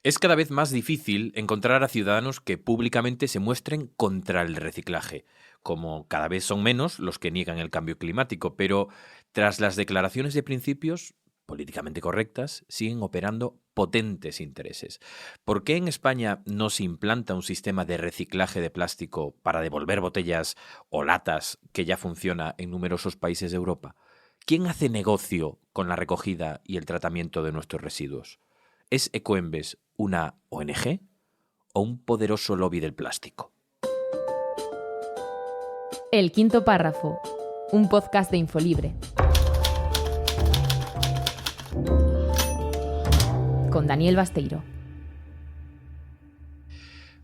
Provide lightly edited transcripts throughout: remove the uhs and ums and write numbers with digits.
Es cada vez más difícil encontrar a ciudadanos que públicamente se muestren contra el reciclaje, como cada vez son menos los que niegan el cambio climático, pero tras las declaraciones de principios políticamente correctas, siguen operando potentes intereses. ¿Por qué en España no se implanta un sistema de reciclaje de plástico para devolver botellas o latas que ya funciona en numerosos países de Europa? ¿Quién hace negocio con la recogida y el tratamiento de nuestros residuos? ¿Es Ecoembes una ONG o un poderoso lobby del plástico? El quinto párrafo, un podcast de Infolibre. Con Daniel Basteiro.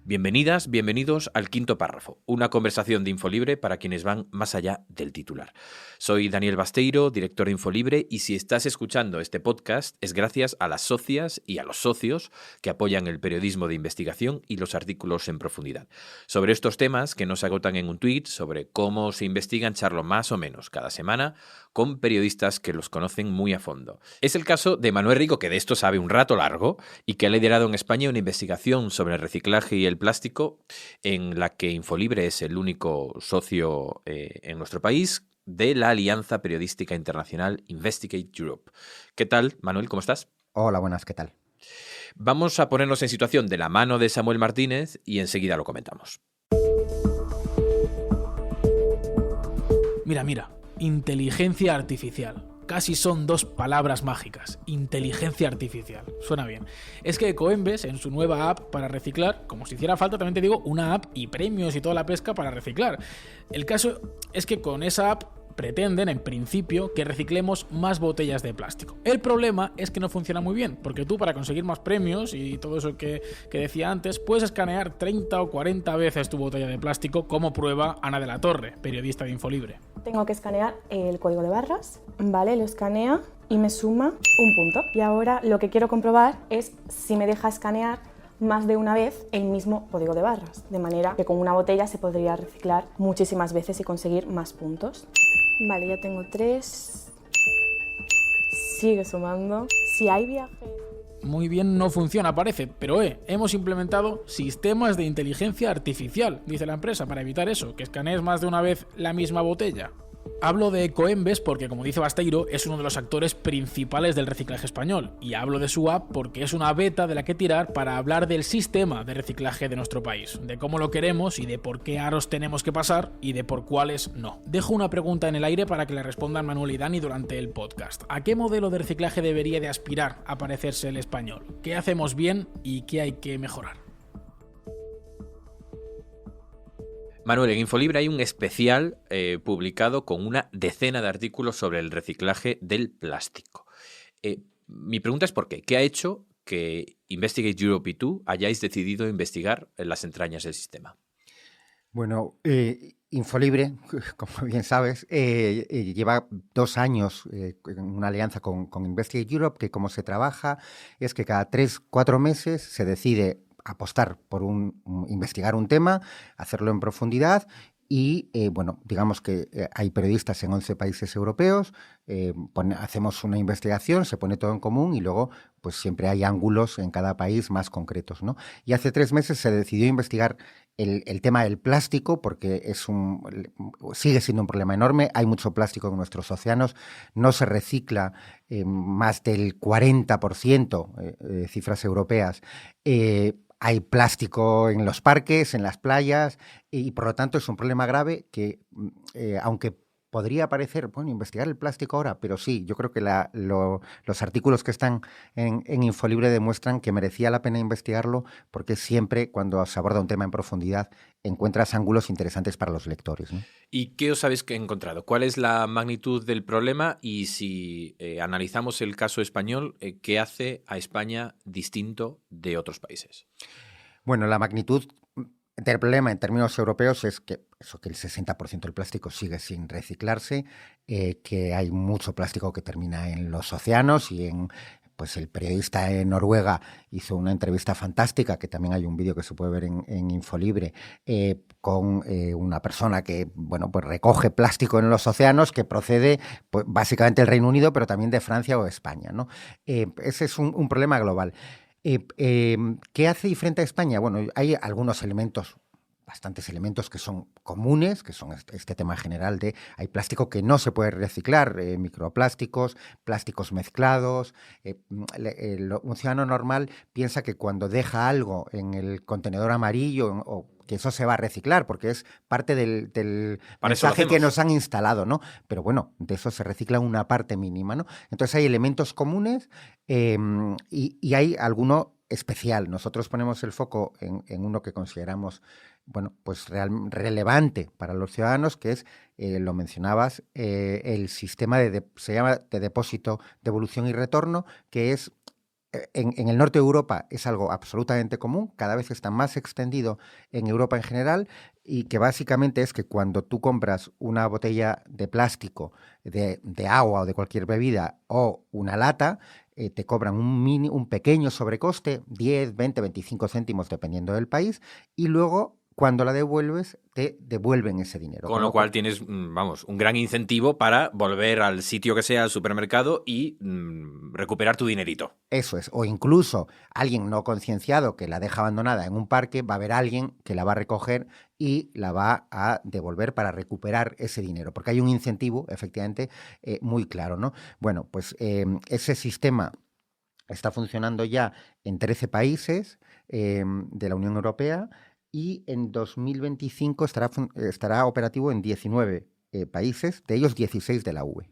Bienvenidas, bienvenidos al quinto párrafo, una conversación de Infolibre para quienes van más allá del titular. Soy Daniel Basteiro, director de Infolibre, y si estás escuchando este podcast es gracias a las socias y a los socios que apoyan el periodismo de investigación y los artículos en profundidad. Sobre estos temas que no se agotan en un tuit, sobre cómo se investigan, charlo más o menos cada semana con periodistas que los conocen muy a fondo. Es el caso de Manuel Rico, que de esto sabe un rato largo y que ha liderado en España una investigación sobre el reciclaje y el plástico en la que Infolibre es el único socio en nuestro país de la Alianza Periodística Internacional Investigate Europe. ¿Qué tal, Manuel? ¿Cómo estás? Hola, buenas, ¿qué tal? Vamos a ponernos en situación de la mano de Samuel Martínez y enseguida lo comentamos. Mira, inteligencia artificial. Casi son dos palabras mágicas. Inteligencia artificial. Suena bien. Es que Ecoembes, en su nueva app para reciclar, como si hiciera falta, también te digo, una app y premios y toda la pesca para reciclar. El caso es que con esa app pretenden, en principio, que reciclemos más botellas de plástico. El problema es que no funciona muy bien, porque tú, para conseguir más premios y todo eso que decía antes, puedes escanear 30 o 40 veces tu botella de plástico, como prueba Ana de la Torre, periodista de Infolibre. Tengo que escanear el código de barras, ¿vale? Lo escanea y me suma un punto. Y ahora lo que quiero comprobar es si me deja escanear más de una vez el mismo código de barras, de manera que con una botella se podría reciclar muchísimas veces y conseguir más puntos. Vale, ya tengo 3. Sigue sumando. Si hay viaje... Muy bien, no funciona, parece, pero hemos implementado sistemas de inteligencia artificial, dice la empresa, para evitar eso, que escanees más de una vez la misma botella. Hablo de Ecoembes porque, como dice Basteiro, es uno de los actores principales del reciclaje español, y hablo de su app porque es una beta de la que tirar para hablar del sistema de reciclaje de nuestro país, de cómo lo queremos y de por qué aros tenemos que pasar y de por cuáles no. Dejo una pregunta en el aire para que le respondan Manuel y Dani durante el podcast. ¿A qué modelo de reciclaje debería de aspirar a parecerse el español? ¿Qué hacemos bien y qué hay que mejorar? Manuel, en Infolibre hay un especial publicado con una decena de artículos sobre el reciclaje del plástico. Mi pregunta es ¿por qué? ¿Qué ha hecho que Investigate Europe y tú hayáis decidido investigar las entrañas del sistema? Bueno, Infolibre, como bien sabes, lleva 2 años en una alianza con Investigate Europe, que como se trabaja es que cada 3-4 meses se decide apostar por investigar un tema, hacerlo en profundidad y, digamos que hay periodistas en 11 países europeos, hacemos una investigación, se pone todo en común y luego pues siempre hay ángulos en cada país más concretos, ¿no? Y hace 3 meses se decidió investigar el tema del plástico porque sigue siendo un problema enorme. Hay mucho plástico en nuestros océanos, no se recicla más del 40%, cifras europeas. Hay plástico en los parques, en las playas, y por lo tanto es un problema grave que, aunque podría parecer, bueno, investigar el plástico ahora, pero sí, yo creo que los artículos que están en Infolibre demuestran que merecía la pena investigarlo porque siempre, cuando se aborda un tema en profundidad, encuentras ángulos interesantes para los lectores, ¿no? ¿Y qué os habéis encontrado? ¿Cuál es la magnitud del problema? Y si analizamos el caso español, ¿qué hace a España distinto de otros países? Bueno, la magnitud del problema en términos europeos es que el 60% del plástico sigue sin reciclarse, que hay mucho plástico que termina en los océanos y pues el periodista en Noruega hizo una entrevista fantástica, que también hay un vídeo que se puede ver en Infolibre, con una persona que pues recoge plástico en los océanos que procede pues, básicamente del Reino Unido, pero también de Francia o España, ¿no? Ese es un problema global. ¿Qué hace diferente a España? Bueno, hay algunos elementos, bastantes elementos que son comunes, que son este tema general de hay plástico que no se puede reciclar, microplásticos, plásticos mezclados. Un ciudadano normal piensa que cuando deja algo en el contenedor amarillo o que eso se va a reciclar, porque es parte del mensaje que nos han instalado, ¿no? Pero bueno, de eso se recicla una parte mínima, ¿no? Entonces hay elementos comunes y hay alguno especial. Nosotros ponemos el foco en uno que consideramos, bueno, pues relevante para los ciudadanos, que es, lo mencionabas, el sistema se llama de depósito, devolución y retorno, que es en el norte de Europa es algo absolutamente común, cada vez está más extendido en Europa en general, y que básicamente es que cuando tú compras una botella de plástico de agua o de cualquier bebida o una lata, te cobran un pequeño sobrecoste, 10, 20, 25 céntimos dependiendo del país, y luego cuando la devuelves, te devuelven ese dinero. Con lo cual tienes, vamos, un gran incentivo para volver al sitio que sea, al supermercado, y recuperar tu dinerito. Eso es. O incluso alguien no concienciado que la deja abandonada en un parque, va a haber alguien que la va a recoger y la va a devolver para recuperar ese dinero. Porque hay un incentivo, efectivamente, muy claro, ¿no? Bueno, pues ese sistema está funcionando ya en 13 países de la Unión Europea, y en 2025 estará operativo en 19 países, de ellos 16 de la UE.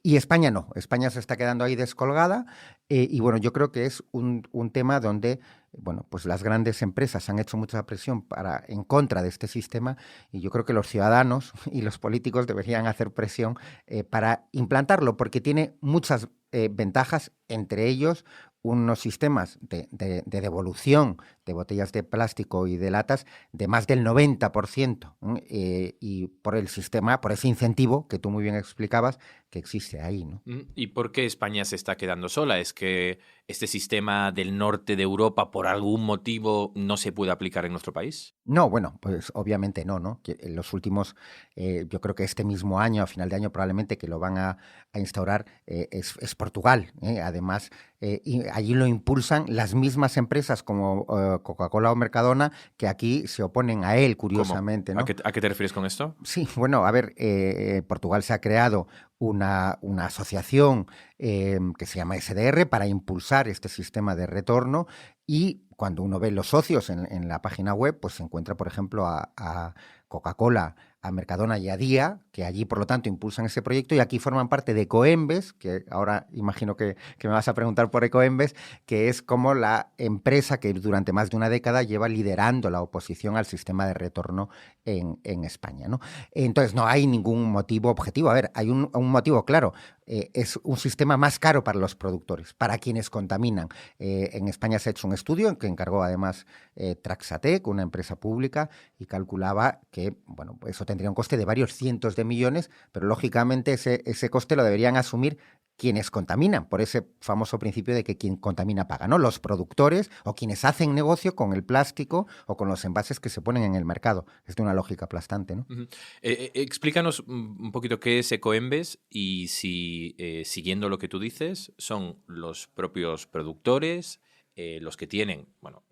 Y España no, España se está quedando ahí descolgada, y bueno, yo creo que es un tema donde, bueno, pues las grandes empresas han hecho mucha presión en contra de este sistema, y yo creo que los ciudadanos y los políticos deberían hacer presión para implantarlo, porque tiene muchas ventajas, entre ellos unos sistemas de devolución de botellas de plástico y de latas de más del 90%, y por el sistema, por ese incentivo que tú muy bien explicabas, que existe ahí, ¿no? ¿Y por qué España se está quedando sola? ¿Es que este sistema del norte de Europa, por algún motivo, no se puede aplicar en nuestro país? No, bueno, pues obviamente no. Que en los últimos, yo creo que este mismo año, a final de año probablemente, que lo van a instaurar, es Portugal. Además, y allí lo impulsan las mismas empresas como Coca-Cola o Mercadona, que aquí se oponen a él, curiosamente, ¿no? ¿A qué te refieres con esto? Sí, bueno, a ver, Portugal se ha creado una asociación que se llama SDR para impulsar este sistema de retorno, y cuando uno ve los socios en la página web, pues se encuentra, por ejemplo, a Coca-Cola, a Mercadona y a Día, que allí, por lo tanto, impulsan ese proyecto, y aquí forman parte de Ecoembes, que ahora imagino que me vas a preguntar por Ecoembes, que es como la empresa que durante más de una década lleva liderando la oposición al sistema de retorno en España, ¿no? Entonces, no hay ningún motivo objetivo. A ver, hay un motivo claro. Es un sistema más caro para los productores, para quienes contaminan. En España se ha hecho un estudio en que encargó además Traxatec, una empresa pública, y calculaba que, bueno, eso tendría un coste de varios cientos de millones, pero lógicamente ese coste lo deberían asumir quienes contaminan, por ese famoso principio de que quien contamina paga, ¿no? Los productores o quienes hacen negocio con el plástico o con los envases que se ponen en el mercado. Es de una lógica aplastante, ¿no? Explícanos un poquito qué es Ecoembes, y si, siguiendo lo que tú dices, son los propios productores, los que tienen, bueno,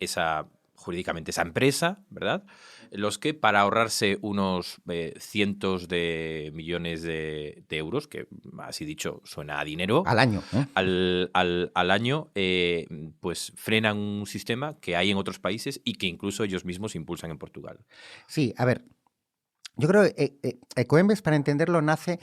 jurídicamente esa empresa, ¿verdad? Los que, para ahorrarse unos cientos de millones de euros, que así dicho suena a dinero, al año, al año, pues frenan un sistema que hay en otros países y que incluso ellos mismos impulsan en Portugal. Sí, a ver, yo creo que Ecoembes, para entenderlo, nace...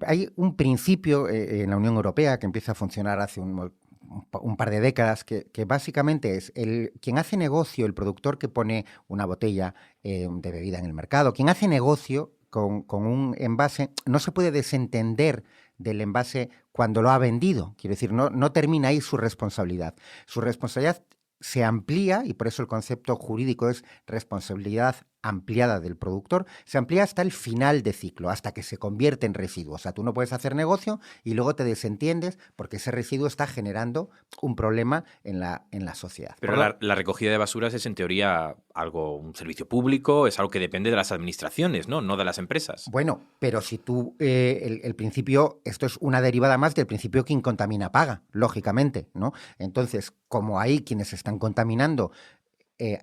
Hay un principio en la Unión Europea que empieza a funcionar hace un par de décadas, que básicamente es quien hace negocio, el productor que pone una botella de bebida en el mercado, quien hace negocio con un envase, no se puede desentender del envase cuando lo ha vendido. Quiero decir, no termina ahí su responsabilidad. Su responsabilidad se amplía, y por eso el concepto jurídico es responsabilidad ampliada del productor, se amplía hasta el final de ciclo, hasta que se convierte en residuo. O sea, tú no puedes hacer negocio y luego te desentiendes porque ese residuo está generando un problema en la sociedad. Pero la recogida de basuras es en teoría un servicio público, es algo que depende de las administraciones, ¿no? No de las empresas. Bueno, pero si tú, el principio, esto es una derivada más del principio quien contamina paga, lógicamente, ¿no? Entonces, como hay quienes están contaminando,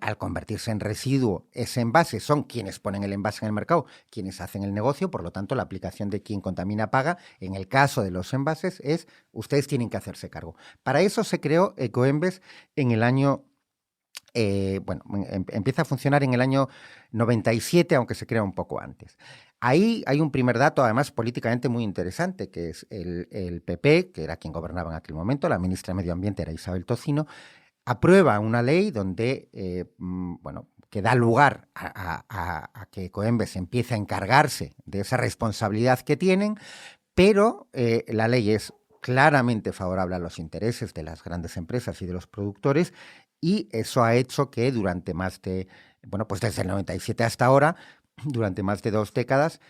al convertirse en residuo, ese envase son quienes ponen el envase en el mercado, quienes hacen el negocio, por lo tanto, la aplicación de quien contamina paga, en el caso de los envases, es ustedes tienen que hacerse cargo. Para eso se creó Ecoembes en el año... empieza a funcionar en el año 97, aunque se crea un poco antes. Ahí hay un primer dato, además, políticamente muy interesante, que es el PP, que era quien gobernaba en aquel momento, la ministra de Medio Ambiente era Isabel Tocino, aprueba una ley donde, que da lugar a que Ecoembes empiece a encargarse de esa responsabilidad que tienen, pero la ley es claramente favorable a los intereses de las grandes empresas y de los productores, y eso ha hecho que durante desde el 97 hasta ahora, durante más de 2 décadas,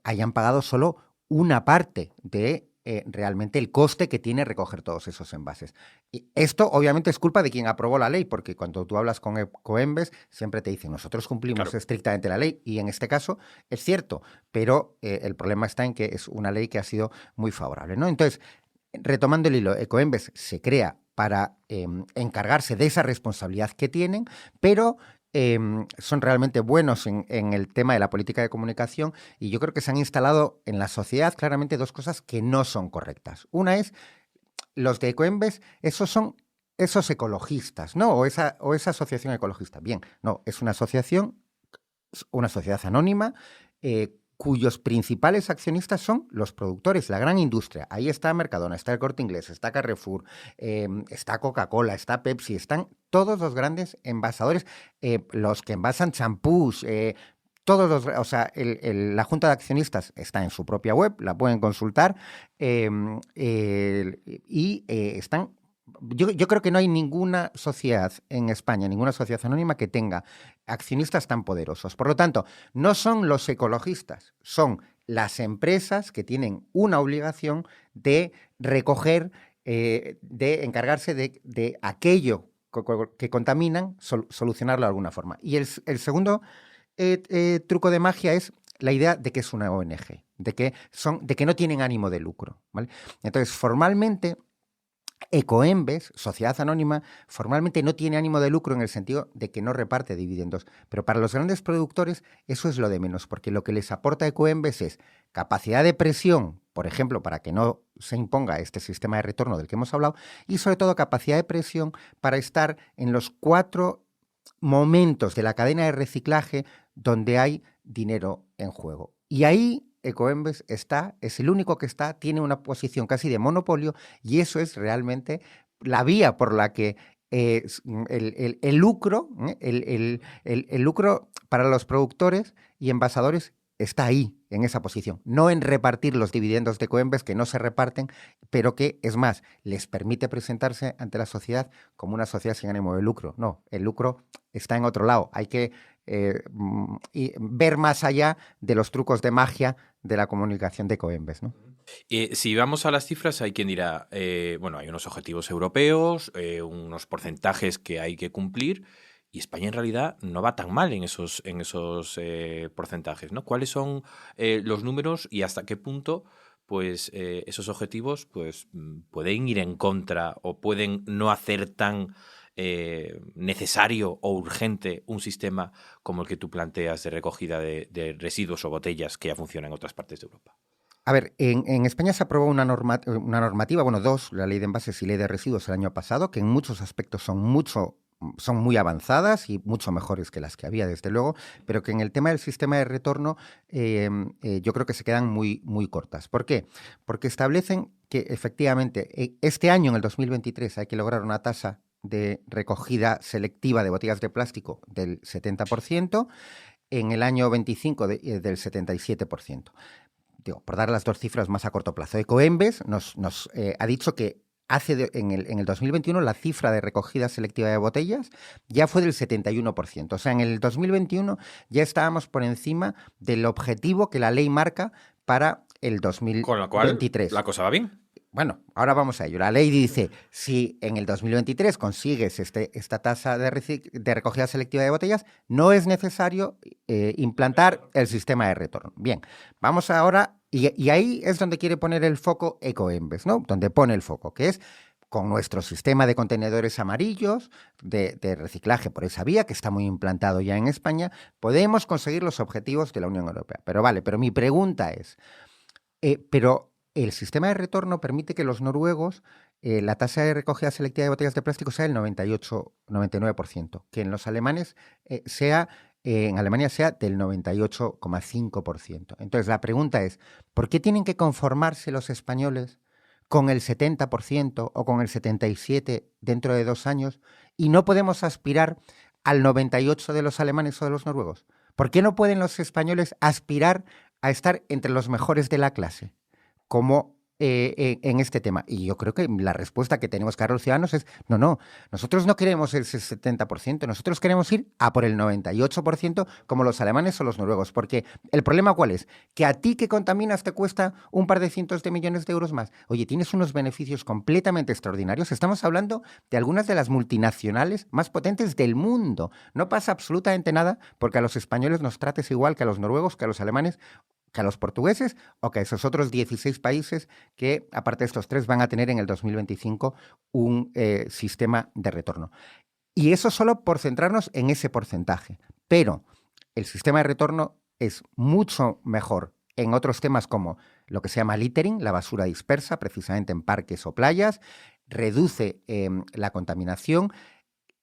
hayan pagado solo una parte de realmente el coste que tiene recoger todos esos envases. Y esto obviamente es culpa de quien aprobó la ley, porque cuando tú hablas con Ecoembes siempre te dicen nosotros cumplimos estrictamente la ley, y en este caso es cierto, pero el problema está en que es una ley que ha sido muy favorable, ¿no? Entonces, retomando el hilo, Ecoembes se crea para encargarse de esa responsabilidad que tienen, pero son realmente buenos en el tema de la política de comunicación, y yo creo que se han instalado en la sociedad claramente 2 cosas que no son correctas. Una es, los de Ecoembes, esos son esos ecologistas, ¿no? O esa asociación ecologista. Bien, no, es una asociación, una sociedad anónima, cuyos principales accionistas son los productores, la gran industria. Ahí está Mercadona, está el Corte Inglés, está Carrefour, está Coca-Cola, está Pepsi, están todos los grandes envasadores, los que envasan champús, la Junta de Accionistas está en su propia web, la pueden consultar, están... Yo creo que no hay ninguna sociedad en España, ninguna sociedad anónima que tenga accionistas tan poderosos. Por lo tanto, no son los ecologistas, son las empresas que tienen una obligación de recoger, de encargarse de aquello que contaminan, solucionarlo de alguna forma. Y el segundo truco de magia es la idea de que es una ONG, de que no tienen ánimo de lucro, ¿vale? Entonces, formalmente, Ecoembes, sociedad anónima, formalmente no tiene ánimo de lucro en el sentido de que no reparte dividendos, pero para los grandes productores eso es lo de menos, porque lo que les aporta Ecoembes es capacidad de presión, por ejemplo, para que no se imponga este sistema de retorno del que hemos hablado, y sobre todo capacidad de presión para estar en los 4 momentos de la cadena de reciclaje donde hay dinero en juego. Y ahí Ecoembes es el único que tiene una posición casi de monopolio, y eso es realmente la vía por la que el lucro para los productores y envasadores está ahí, en esa posición, no en repartir los dividendos de Ecoembes, que no se reparten, pero que, es más, les permite presentarse ante la sociedad como una sociedad sin ánimo de lucro. No, el lucro está en otro lado. Hay que ver más allá de los trucos de magia de la comunicación de Ecoembes, ¿no? Si vamos a las cifras, hay quien dirá, hay unos objetivos europeos, unos porcentajes que hay que cumplir, y España en realidad no va tan mal en esos porcentajes, ¿no? ¿Cuáles son los números y hasta qué punto esos objetivos pueden ir en contra o pueden no hacer tan necesario o urgente un sistema como el que tú planteas de recogida de residuos o botellas que ya funciona en otras partes de Europa? A ver, en España se aprobó una normativa, 2, la Ley de Envases y Ley de Residuos el año pasado, que en muchos aspectos son muy avanzadas y mucho mejores que las que había, desde luego, pero que en el tema del sistema de retorno yo creo que se quedan muy, muy cortas. ¿Por qué? Porque establecen que efectivamente este año, en el 2023, hay que lograr una tasa de recogida selectiva de botellas de plástico del 70%, en el año 25 del 77%. Por dar las 2 cifras más a corto plazo. Ecoembes nos ha dicho que en el 2021 la cifra de recogida selectiva de botellas ya fue del 71%. O sea, en el 2021 ya estábamos por encima del objetivo que la ley marca para el 2023. Con lo cual, la cosa va bien. Bueno, ahora vamos a ello. La ley dice, si en el 2023 consigues esta tasa de recogida selectiva de botellas, no es necesario implantar el sistema de retorno. Bien, vamos ahora, y ahí es donde quiere poner el foco Ecoembes, ¿no? Donde pone el foco, que es con nuestro sistema de contenedores amarillos de reciclaje por esa vía, que está muy implantado ya en España, podemos conseguir los objetivos de la Unión Europea. Pero mi pregunta es, el sistema de retorno permite que los noruegos, la tasa de recogida selectiva de botellas de plástico sea del 99%, que en los alemanes en Alemania sea del 98,5%. Entonces la pregunta es, ¿por qué tienen que conformarse los españoles con el 70% o con el 77% dentro de 2 años y no podemos aspirar al 98% de los alemanes o de los noruegos? ¿Por qué no pueden los españoles aspirar a estar entre los mejores de la clase? Como en este tema. Y yo creo que la respuesta que tenemos que dar a los ciudadanos es no, nosotros no queremos ese 70%, nosotros queremos ir a por el 98% como los alemanes o los noruegos, porque el problema ¿cuál es? Que a ti que contaminas te cuesta un par de cientos de millones de euros más. Oye, tienes unos beneficios completamente extraordinarios. Estamos hablando de algunas de las multinacionales más potentes del mundo. No pasa absolutamente nada porque a los españoles nos trates igual que a los noruegos, que a los alemanes, que a los portugueses o que a esos otros 16 países que, aparte de estos 3, van a tener en el 2025 un sistema de retorno. Y eso solo por centrarnos en ese porcentaje. Pero el sistema de retorno es mucho mejor en otros temas como lo que se llama littering, la basura dispersa, precisamente en parques o playas, reduce la contaminación.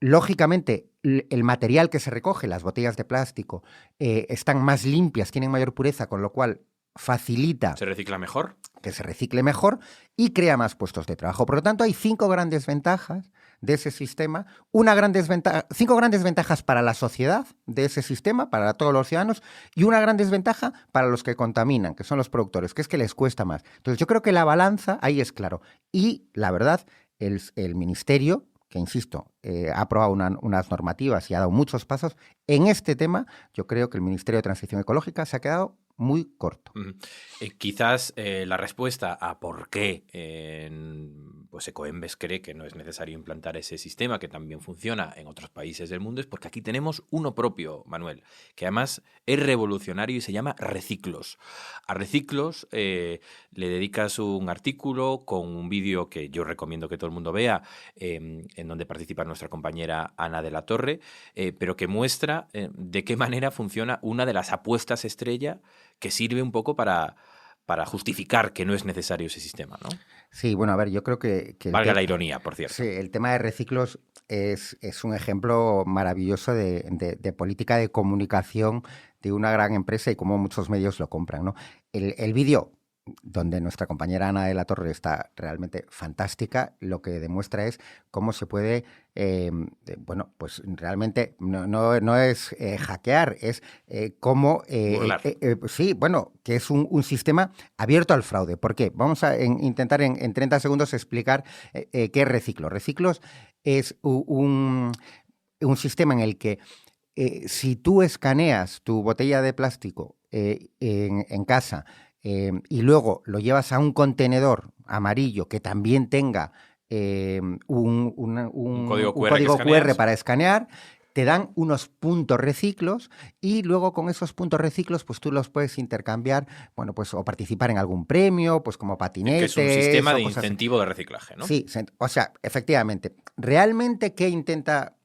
Lógicamente, el material que se recoge, las botellas de plástico, están más limpias, tienen mayor pureza, con lo cual facilita ¿Se recicla mejor? que se recicle mejor y crea más puestos de trabajo. Por lo tanto, hay 5 grandes ventajas de ese sistema, 5 grandes ventajas para la sociedad de ese sistema, para todos los ciudadanos, y una gran desventaja para los que contaminan, que son los productores, que es que les cuesta más. Entonces, yo creo que la balanza ahí es claro. Y, la verdad, el Ministerio, que insisto, ha aprobado unas normativas y ha dado muchos pasos, en este tema yo creo que el Ministerio de Transición Ecológica se ha quedado muy corto. Quizás la respuesta a por qué pues Ecoembes cree que no es necesario implantar ese sistema, que también funciona en otros países del mundo, es porque aquí tenemos uno propio, Manuel, que además es revolucionario y se llama Reciclos. A Reciclos le dedicas un artículo con un vídeo que yo recomiendo que todo el mundo vea, en donde participa nuestra compañera Ana de la Torre, pero que muestra de qué manera funciona una de las apuestas estrella que sirve un poco para justificar que no es necesario ese sistema, ¿no? Sí, bueno, a ver, yo creo que Valga la ironía, por cierto. Sí, el tema de Reciclos es un ejemplo maravilloso de política de comunicación de una gran empresa y cómo muchos medios lo compran, ¿no? El vídeo, donde nuestra compañera Ana de la Torre está realmente fantástica, lo que demuestra es cómo se puede, pues realmente no es hackear, es cómo... sí, bueno, que es un sistema abierto al fraude. ¿Por qué? Vamos a intentar en 30 segundos explicar qué es Reciclos. Reciclos es un sistema en el que si tú escaneas tu botella de plástico en casa, y luego lo llevas a un contenedor amarillo que también tenga un código QR para escanear, te dan unos puntos reciclos y luego con esos puntos reciclos pues tú los puedes intercambiar, bueno, pues o participar en algún premio, pues como patinetes. Que es un sistema de incentivo de reciclaje, ¿no? Sí, o sea, efectivamente. ¿Realmente qué intenta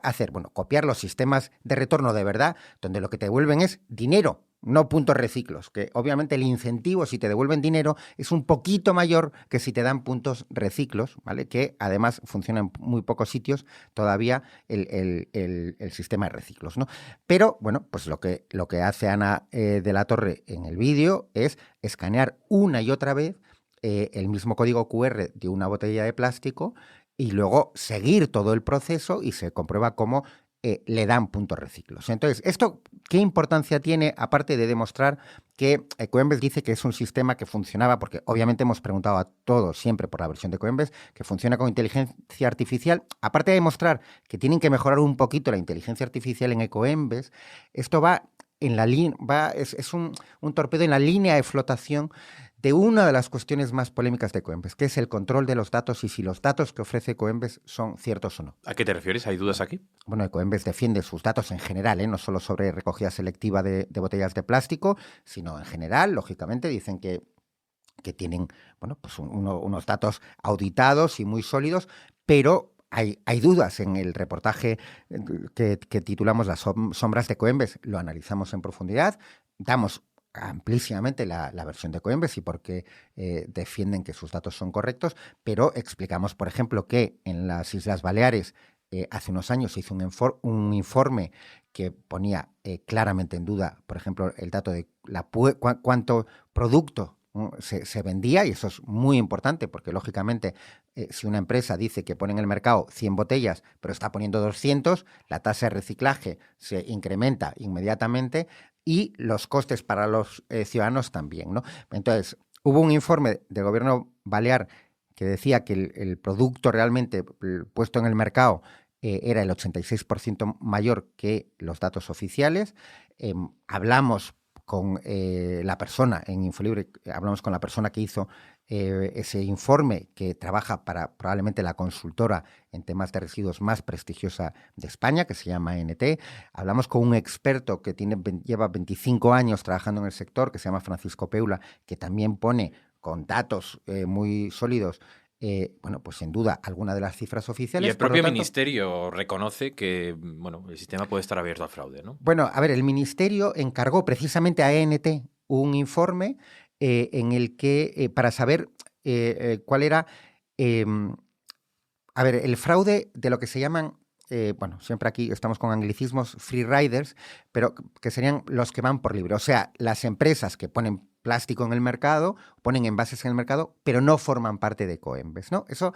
hacer? Bueno, copiar los sistemas de retorno de verdad, donde lo que te devuelven es dinero, no puntos reciclos, que obviamente el incentivo si te devuelven dinero es un poquito mayor que si te dan puntos reciclos, ¿vale? Que además funciona en muy pocos sitios todavía el sistema de reciclos, ¿no? Pero, bueno, pues lo que hace Ana de la Torre en el vídeo es escanear una y otra vez el mismo código QR de una botella de plástico y luego seguir todo el proceso y se comprueba cómo le dan puntos reciclos. Entonces, ¿esto qué importancia tiene? Aparte de demostrar que Coembes dice que es un sistema que funcionaba, porque obviamente hemos preguntado a todos siempre por la versión de Coembes, que funciona con inteligencia artificial. Aparte de demostrar que tienen que mejorar un poquito la inteligencia artificial en Ecoembes, esto va en la línea, es un torpedo en la línea de flotación de una de las cuestiones más polémicas de Coembes, que es el control de los datos y si los datos que ofrece Coembes son ciertos o no. ¿A qué te refieres? ¿Hay dudas aquí? Bueno, Coembes defiende sus datos en general, no solo sobre recogida selectiva de botellas de plástico, sino en general, lógicamente, dicen que tienen pues unos datos auditados y muy sólidos, pero hay dudas. En el reportaje que titulamos Las sombras de Coembes, lo analizamos en profundidad, damos amplísimamente la versión de Coembes y por qué defienden que sus datos son correctos, pero explicamos, por ejemplo, que en las Islas Baleares hace unos años se hizo un informe que ponía claramente en duda, por ejemplo, el dato de cuánto producto se vendía, y eso es muy importante porque, lógicamente, si una empresa dice que pone en el mercado 100 botellas, pero está poniendo 200, la tasa de reciclaje se incrementa inmediatamente y los costes para los ciudadanos también, ¿no? Entonces, hubo un informe del gobierno balear que decía que el producto realmente puesto en el mercado era el 86% mayor que los datos oficiales. Hablamos con la persona en Infolibre, hablamos con la persona que hizo ese informe, que trabaja para probablemente la consultora en temas de residuos más prestigiosa de España, que se llama NT. Hablamos con un experto que lleva 25 años trabajando en el sector, que se llama Francisco Peula, que también pone con datos muy sólidos pues en duda alguna de las cifras oficiales. Y el propio ministerio reconoce que el sistema puede estar abierto al fraude, ¿no? Bueno, a ver, el ministerio encargó precisamente a ENT un informe en el que, para saber cuál era, el fraude de lo que se llaman, siempre aquí estamos con anglicismos, free riders, pero que serían los que van por libre. O sea, las empresas que ponen plástico en el mercado, ponen envases en el mercado, pero no forman parte de Coembes, ¿no? Eso,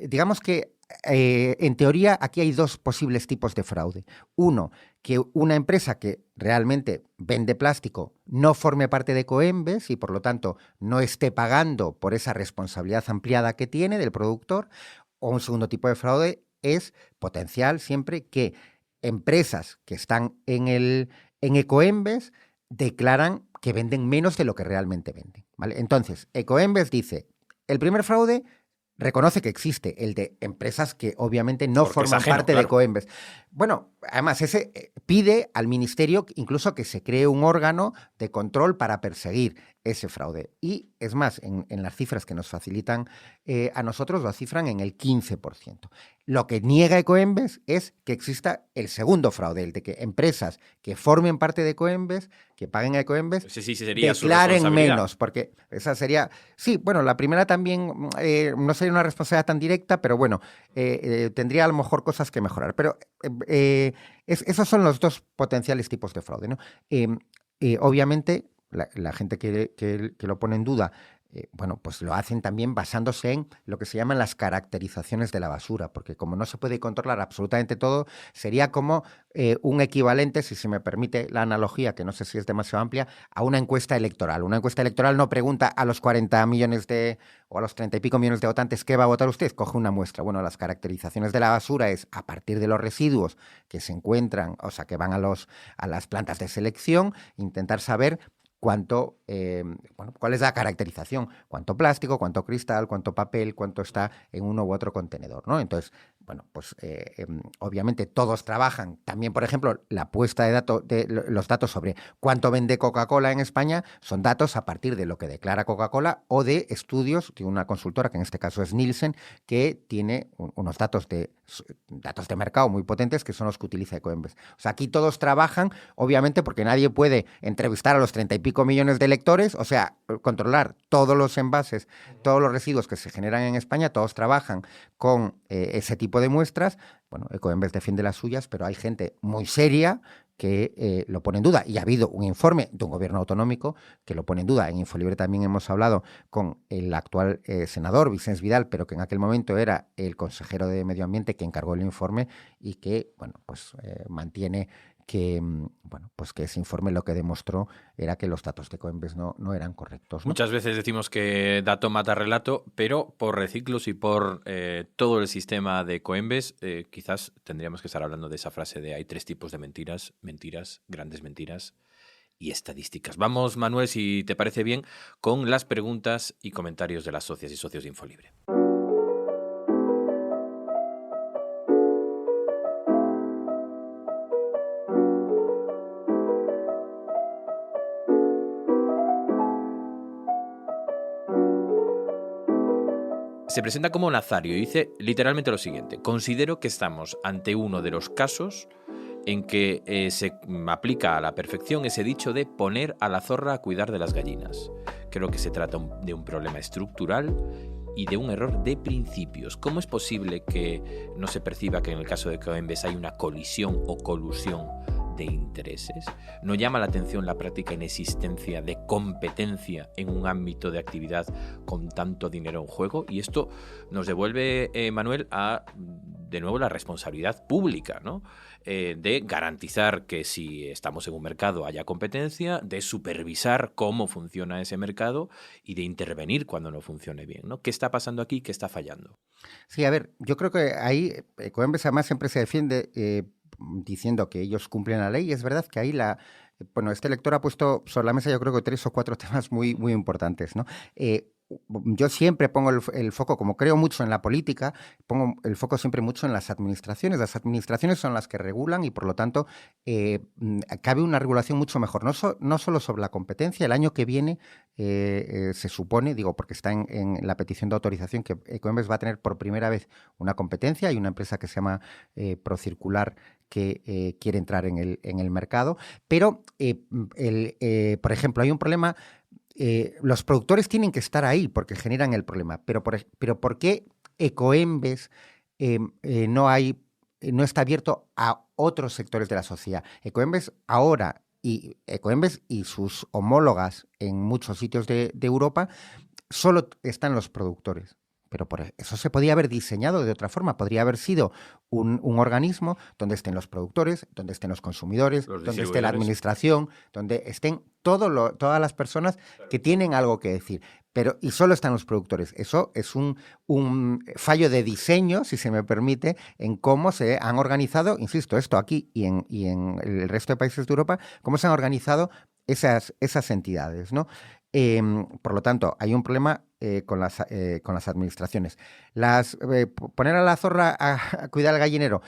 digamos que en teoría aquí hay dos posibles tipos de fraude. Uno, que una empresa que realmente vende plástico no forme parte de Coembes y por lo tanto no esté pagando por esa responsabilidad ampliada que tiene del productor. O un segundo tipo de fraude es potencial siempre que empresas que están en Ecoembes declaran que venden menos de lo que realmente venden, ¿vale? Entonces, Ecoembes dice, el primer fraude reconoce que existe, el de empresas que obviamente no forman parte de Coembes. Bueno, además, ese pide al ministerio incluso que se cree un órgano de control para perseguir ese fraude. Y es más, en las cifras que nos facilitan a nosotros, lo cifran en el 15%. Lo que niega Ecoembes es que exista el segundo fraude, el de que empresas que formen parte de Ecoembes, que paguen a Ecoembes, declaren menos. Porque esa sería... Sí, bueno, la primera también no sería una responsabilidad tan directa, pero bueno, tendría a lo mejor cosas que mejorar. Pero esos son los dos potenciales tipos de fraude, ¿no? Obviamente, la gente que lo pone en duda, pues lo hacen también basándose en lo que se llaman las caracterizaciones de la basura, porque como no se puede controlar absolutamente todo, sería como un equivalente, si se me permite la analogía, que no sé si es demasiado amplia, a una encuesta electoral. Una encuesta electoral no pregunta a los 40 millones o a los 30 y pico millones de votantes qué va a votar usted, coge una muestra. Bueno, las caracterizaciones de la basura es a partir de los residuos que se encuentran, o sea, que van a las plantas de selección, intentar saber cuánto, cuál es la caracterización, cuánto plástico, cuánto cristal, cuánto papel, cuánto está en uno u otro contenedor, ¿no? Entonces, obviamente todos trabajan. También, por ejemplo, la puesta de los datos sobre cuánto vende Coca-Cola en España son datos a partir de lo que declara Coca-Cola o de estudios de una consultora, que en este caso es Nielsen, que tiene unos datos de mercado muy potentes, que son los que utiliza Ecoembes. O sea, aquí todos trabajan, obviamente, porque nadie puede entrevistar a los 30 y pico millones de lectores, o sea, controlar todos los envases, todos los residuos que se generan en España, todos trabajan con ese tipo de muestras. Bueno, Ecoembes defiende las suyas, pero hay gente muy seria que lo pone en duda. Y ha habido un informe de un gobierno autonómico que lo pone en duda. En Infolibre también hemos hablado con el actual senador, Vicens Vidal, pero que en aquel momento era el consejero de Medio Ambiente que encargó el informe y que, bueno, pues mantiene que, bueno, pues que ese informe lo que demostró era que los datos de Coembes no eran correctos, ¿no? Muchas veces decimos que dato mata relato, pero por Reciclos y por todo el sistema de Coembes, quizás tendríamos que estar hablando de esa frase de hay 3 tipos de mentiras, mentiras, grandes mentiras y estadísticas. Vamos, Manuel, si te parece bien, con las preguntas y comentarios de las socias y socios de Infolibre. Se presenta como Nazario y dice literalmente lo siguiente: considero que estamos ante uno de los casos en que se aplica a la perfección ese dicho de poner a la zorra a cuidar de las gallinas. Creo que se trata de un problema estructural y de un error de principios. ¿Cómo es posible que no se perciba que en el caso de Coembes hay una colisión o colusión de intereses? ¿No llama la atención la práctica inexistencia de competencia en un ámbito de actividad con tanto dinero en juego? Y esto nos devuelve, Manuel, a de nuevo la responsabilidad pública, ¿no? De garantizar que si estamos en un mercado haya competencia, de supervisar cómo funciona ese mercado y de intervenir cuando no funcione bien, ¿no? ¿Qué está pasando aquí? ¿Qué está fallando? Sí, a ver, yo creo que ahí Coembes además siempre se defiende diciendo que ellos cumplen la ley, y es verdad que ahí este lector ha puesto sobre la mesa yo creo que 3 o 4 temas muy, muy importantes, ¿no? Yo siempre pongo el foco, como creo mucho en la política, pongo el foco siempre mucho en las administraciones. Las administraciones son las que regulan y, por lo tanto, cabe una regulación mucho mejor. No solo sobre la competencia. El año que viene se supone, digo, porque está en la petición de autorización, que Coembes va a tener por primera vez una competencia. Hay una empresa que se llama Procircular que quiere entrar en el mercado. Pero, por ejemplo, hay un problema. Los productores tienen que estar ahí porque generan el problema, pero ¿por qué Coembes no está abierto a otros sectores de la sociedad? Coembes ahora y Coembes y sus homólogas en muchos sitios de Europa solo están los productores. Pero por eso se podía haber diseñado de otra forma. Podría haber sido un organismo donde estén los productores, donde estén los consumidores, donde esté la administración, donde estén todas las personas que tienen algo que decir. Y solo están los productores. Eso es un fallo de diseño, si se me permite, en cómo se han organizado, insisto, esto aquí y en el resto de países de Europa, cómo se han organizado esas entidades, ¿no? Por lo tanto, hay un problema con las administraciones. Poner a la zorra a cuidar al gallinero,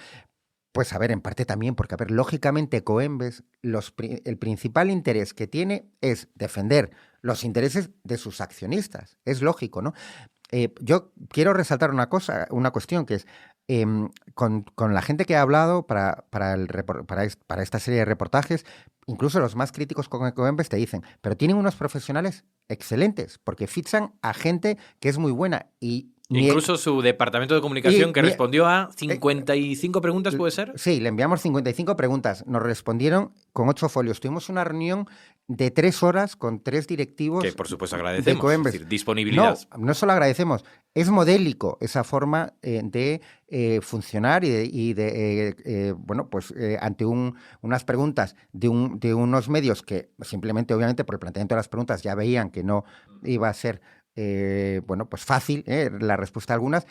pues a ver, en parte también, porque a ver, lógicamente Coembes, el principal interés que tiene es defender los intereses de sus accionistas. Es lógico, ¿no? Yo quiero resaltar una cuestión que es, con la gente que ha hablado para esta serie de reportajes, incluso los más críticos con Coembes te dicen, pero tienen unos profesionales excelentes, porque fichan a gente que es muy buena y incluso su departamento de comunicación que respondió a 55 preguntas, ¿puede ser? Sí, le enviamos 55 preguntas. Nos respondieron con 8 folios. Tuvimos una reunión de 3 horas con 3 directivos. Que por supuesto agradecemos. Es decir, disponibilidad. No solo agradecemos. Es modélico esa forma de funcionar y de ante unas preguntas de unos medios que simplemente, obviamente, por el planteamiento de las preguntas ya veían que no iba a ser fácil, la respuesta a algunas,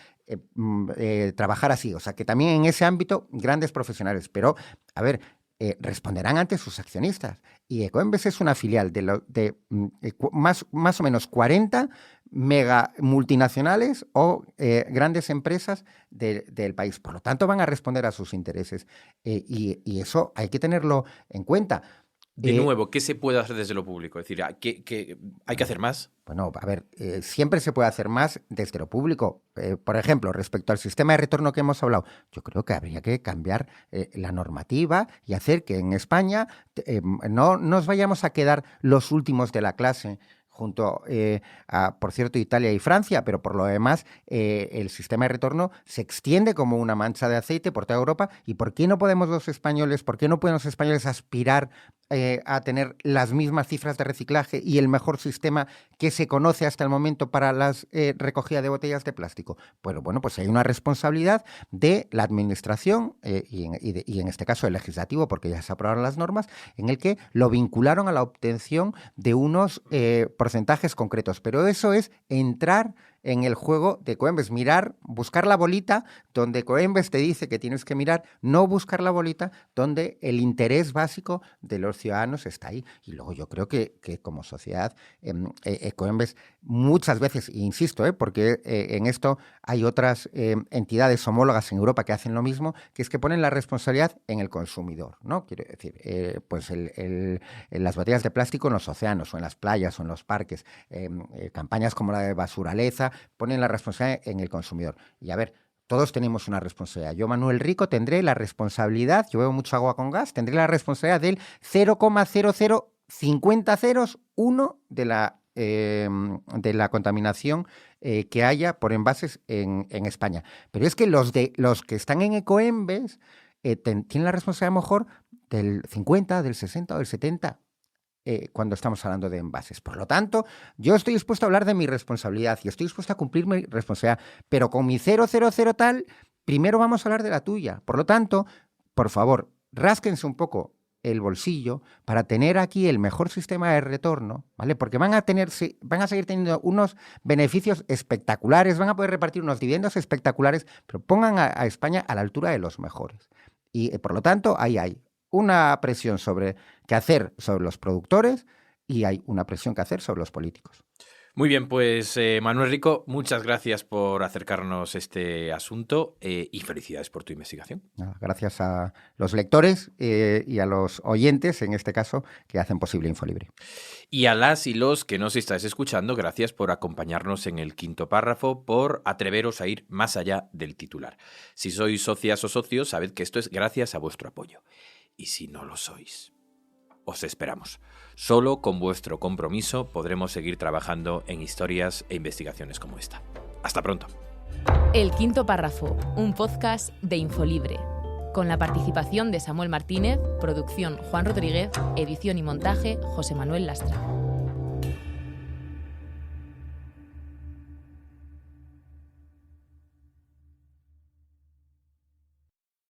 trabajar así. O sea, que también en ese ámbito, grandes profesionales. Pero, a ver, responderán ante sus accionistas. Y Coembes es una filial de más o menos 40 mega multinacionales o grandes empresas del país. Por lo tanto, van a responder a sus intereses. Y eso hay que tenerlo en cuenta. De nuevo, ¿qué se puede hacer desde lo público? Es decir, ¿qué hay que hacer más? Bueno, a ver, siempre se puede hacer más desde lo público. Por ejemplo, respecto al sistema de retorno que hemos hablado, yo creo que habría que cambiar la normativa y hacer que en España no nos vayamos a quedar los últimos de la clase junto a, por cierto, Italia y Francia, pero por lo demás el sistema de retorno se extiende como una mancha de aceite por toda Europa. ¿Y por qué no podemos los españoles, por qué no pueden los españoles aspirar a tener las mismas cifras de reciclaje y el mejor sistema que se conoce hasta el momento para la recogida de botellas de plástico? Bueno, pues hay una responsabilidad de la administración y en este caso el legislativo, porque ya se aprobaron las normas, en el que lo vincularon a la obtención de unos porcentajes concretos. Pero eso es entrar en el juego de Ecoembes, buscar la bolita donde Ecoembes te dice que tienes que mirar, no buscar la bolita donde el interés básico de los ciudadanos está ahí. Y luego yo creo que como sociedad, Ecoembes muchas veces, insisto, porque en esto hay otras entidades homólogas en Europa que hacen lo mismo, que es que ponen la responsabilidad en el consumidor, ¿no? Quiero decir, pues las botellas de plástico en los océanos o en las playas o en los parques, campañas como la de Basuraleza, ponen la responsabilidad en el consumidor. Y a ver, todos tenemos una responsabilidad. Yo, Manuel Rico, tendré la responsabilidad, yo bebo mucho agua con gas, tendré la responsabilidad del 0,00501 de la contaminación que haya por envases en España. Pero es que los que están en Ecoembes tienen la responsabilidad a lo mejor del 50, del 60 o del 70%. Cuando estamos hablando de envases. Por lo tanto, yo estoy dispuesto a hablar de mi responsabilidad y estoy dispuesto a cumplir mi responsabilidad, pero con mi 000 tal, primero vamos a hablar de la tuya. Por lo tanto, por favor, rásquense un poco el bolsillo para tener aquí el mejor sistema de retorno, ¿vale? Porque van a seguir teniendo unos beneficios espectaculares, van a poder repartir unos dividendos espectaculares, pero pongan a España a la altura de los mejores. Y por lo tanto, ahí hay una presión que hacer sobre los productores y hay una presión que hacer sobre los políticos. Muy bien, pues Manuel Rico, muchas gracias por acercarnos este asunto y felicidades por tu investigación. Gracias a los lectores y a los oyentes, en este caso, que hacen posible Infolibre. Y a las y los que nos estáis escuchando, gracias por acompañarnos en el quinto párrafo, por atreveros a ir más allá del titular. Si sois socias o socios, sabed que esto es gracias a vuestro apoyo. Y si no lo sois, os esperamos. Solo con vuestro compromiso podremos seguir trabajando en historias e investigaciones como esta. Hasta pronto. El quinto párrafo, un podcast de Infolibre, con la participación de Samuel Martínez, producción Juan Rodríguez, edición y montaje José Manuel Lastra.